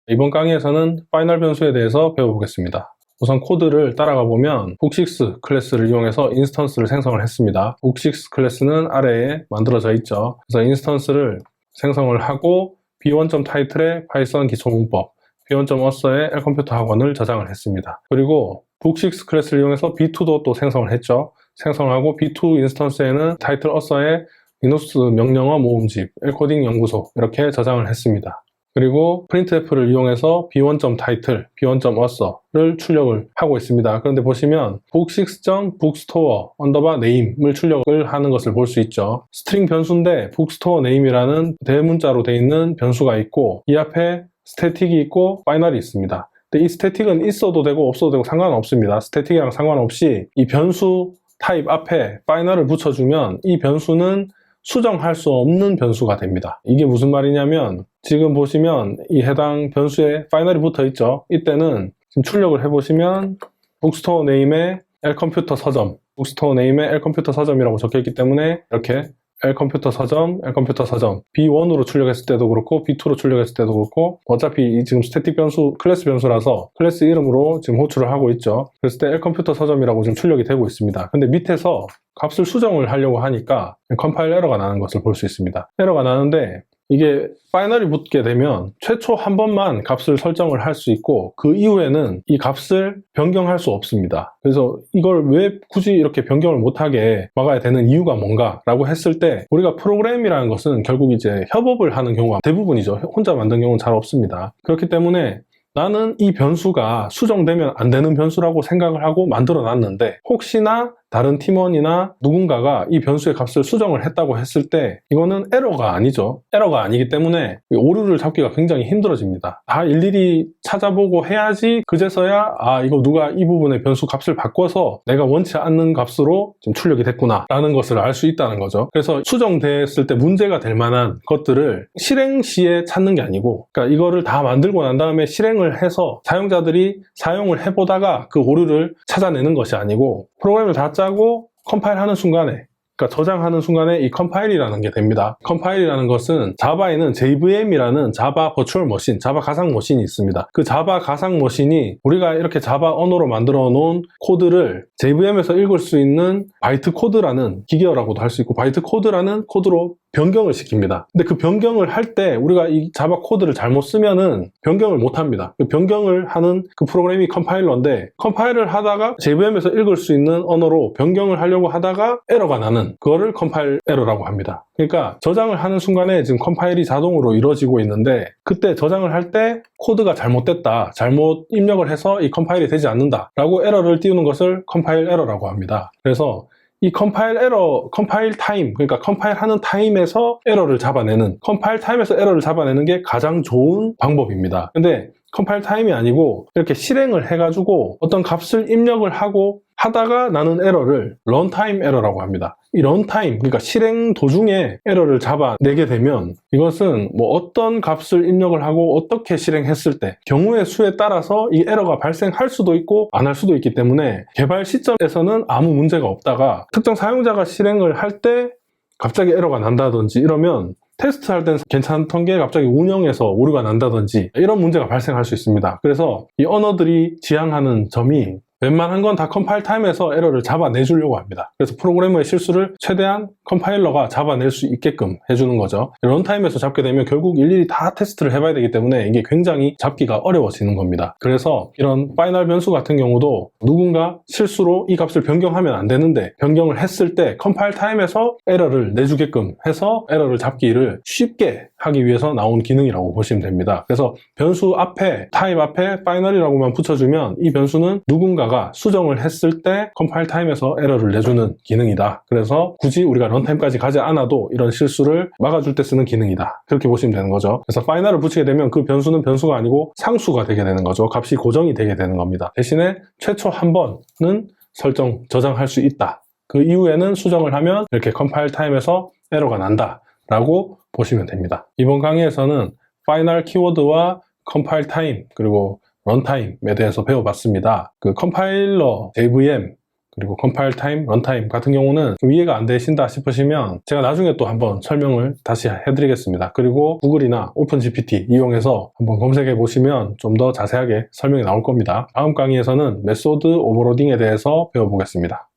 이번 강의에서는 파이널 변수에 대해서 배워보겠습니다. 우선 코드를 따라가 보면 북식스 클래스를 이용해서 인스턴스를 생성을 했습니다. 북식스 클래스는 아래에 만들어져 있죠. 그래서 인스턴스를 생성을 하고 b1.title의 파이썬 기초문법, b1.author의 L컴퓨터 학원을 저장을 했습니다. 그리고 북식스 클래스를 이용해서 b2도 또 생성을 했죠. 생성하고 b2 인스턴스에는 타이틀 author의 리눅스 명령어 모음집, L코딩 연구소 이렇게 저장을 했습니다. 그리고 printf를 이용해서 b1.title, b1.author를 출력을 하고 있습니다. 그런데 보시면 book6.bookstore_name을 출력을 하는 것을 볼 수 있죠. 스트링 변수인데 bookstore name이라는 대문자로 되어 있는 변수가 있고 이 앞에 스태틱이 있고 파이널이 있습니다. 근데 이 스태틱은 있어도 되고 없어도 되고 상관없습니다. 스태틱이랑 상관없이 이 변수 타입 앞에 파이널을 붙여주면 이 변수는 수정할 수 없는 변수가 됩니다. 이게 무슨 말이냐면 지금 보시면 이 해당 변수에 파이널이 붙어 있죠. 이때는 지금 출력을 해보시면 북스토어 네임에 L컴퓨터 서점, 북스토어 네임에 L컴퓨터 서점이라고 적혀있기 때문에 이렇게 L컴퓨터 서점, L컴퓨터 서점 B1으로 출력했을 때도 그렇고 B2로 출력했을 때도 그렇고 어차피 지금 스태틱 변수, 클래스 변수라서 클래스 이름으로 지금 호출을 하고 있죠. 그랬을 때 L컴퓨터 서점이라고 지금 출력이 되고 있습니다. 근데 밑에서 값을 수정을 하려고 하니까 컴파일 에러가 나는 것을 볼 수 있습니다. 에러가 나는데 이게 파이널이 붙게 되면 최초 한 번만 값을 설정을 할 수 있고 그 이후에는 이 값을 변경할 수 없습니다. 그래서 이걸 왜 굳이 이렇게 변경을 못하게 막아야 되는 이유가 뭔가 라고 했을 때 우리가 프로그램이라는 것은 결국 이제 협업을 하는 경우가 대부분이죠. 혼자 만든 경우는 잘 없습니다. 그렇기 때문에 나는 이 변수가 수정되면 안 되는 변수라고 생각을 하고 만들어 놨는데 혹시나 다른 팀원이나 누군가가 이 변수의 값을 수정을 했다고 했을 때 이거는 에러가 아니죠. 에러가 아니기 때문에 오류를 잡기가 굉장히 힘들어집니다. 다 일일이 찾아보고 해야지 그제서야 이거 누가 이 부분의 변수 값을 바꿔서 내가 원치 않는 값으로 지금 출력이 됐구나 라는 것을 알 수 있다는 거죠. 그래서 수정됐을 때 문제가 될 만한 것들을 실행 시에 찾는 게 아니고 그러니까 이거를 다 만들고 난 다음에 실행을 해서 사용자들이 사용을 해보다가 그 오류를 찾아내는 것이 아니고 프로그램을 다 짜고 컴파일하는 순간에 그러니까 저장하는 순간에 이 컴파일이라는 게 됩니다. 컴파일이라는 것은 자바에는 JVM이라는 자바 버추얼 머신, 자바 가상 머신이 있습니다. 그 자바 가상 머신이 우리가 이렇게 자바 언어로 만들어 놓은 코드를 JVM에서 읽을 수 있는 바이트 코드라는 기계어라고도 할 수 있고 바이트 코드라는 코드로 변경을 시킵니다. 근데 그 변경을 할 때 우리가 이 자바 코드를 잘못 쓰면은 변경을 못 합니다. 그 변경을 하는 그 프로그램이 컴파일러인데 컴파일을 하다가 JVM에서 읽을 수 있는 언어로 변경을 하려고 하다가 에러가 나는 그거를 컴파일 에러라고 합니다. 그러니까 저장을 하는 순간에 지금 컴파일이 자동으로 이루어지고 있는데 그때 저장을 할 때 코드가 잘못됐다, 잘못 입력을 해서 이 컴파일이 되지 않는다 라고 에러를 띄우는 것을 컴파일 에러라고 합니다. 그래서 이 컴파일 에러, 컴파일 타임, 그러니까 컴파일 하는 타임에서 에러를 잡아내는, 컴파일 타임에서 에러를 잡아내는 게 가장 좋은 방법입니다. 근데 컴파일 타임이 아니고 이렇게 실행을 해가지고 어떤 값을 입력을 하고 하다가 나는 에러를 런타임 에러라고 합니다. 이 런타임, 그러니까 실행 도중에 에러를 잡아내게 되면 이것은 뭐 어떤 값을 입력을 하고 어떻게 실행했을 때 경우의 수에 따라서 이 에러가 발생할 수도 있고 안 할 수도 있기 때문에 개발 시점에서는 아무 문제가 없다가 특정 사용자가 실행을 할 때 갑자기 에러가 난다든지 이러면 테스트할 땐 괜찮던 게 갑자기 운영에서 오류가 난다든지 이런 문제가 발생할 수 있습니다. 그래서 이 언어들이 지향하는 점이 웬만한 건 다 컴파일 타임에서 에러를 잡아내주려고 합니다. 그래서 프로그래머의 실수를 최대한 컴파일러가 잡아낼 수 있게끔 해주는 거죠. 런타임에서 잡게 되면 결국 일일이 다 테스트를 해봐야 되기 때문에 이게 굉장히 잡기가 어려워지는 겁니다. 그래서 이런 파이널 변수 같은 경우도 누군가 실수로 이 값을 변경하면 안 되는데 변경을 했을 때 컴파일 타임에서 에러를 내주게끔 해서 에러를 잡기를 쉽게 하기 위해서 나온 기능이라고 보시면 됩니다. 그래서 변수 앞에, 타입 앞에 파이널이라고만 붙여주면 이 변수는 누군가가 수정을 했을 때 컴파일 타임에서 에러를 내주는 기능이다. 그래서 굳이 우리가 런타임까지 가지 않아도 이런 실수를 막아줄 때 쓰는 기능이다. 그렇게 보시면 되는 거죠. 그래서 파이널을 붙이게 되면 그 변수는 변수가 아니고 상수가 되게 되는 거죠. 값이 고정이 되게 되는 겁니다. 대신에 최초 한 번은 저장할 수 있다. 그 이후에는 수정을 하면 이렇게 컴파일 타임에서 에러가 난다 라고 보시면 됩니다. 이번 강의에서는 파이널 키워드와 컴파일 타임 그리고 런타임에 대해서 배워봤습니다. 그 컴파일러, JVM, 그리고 컴파일 타임, 런타임 같은 경우는 좀 이해가 안 되신다 싶으시면 제가 나중에 또 한번 설명을 다시 해드리겠습니다. 그리고 구글이나 오픈GPT 이용해서 한번 검색해 보시면 좀 더 자세하게 설명이 나올 겁니다. 다음 강의에서는 메소드 오버로딩에 대해서 배워보겠습니다.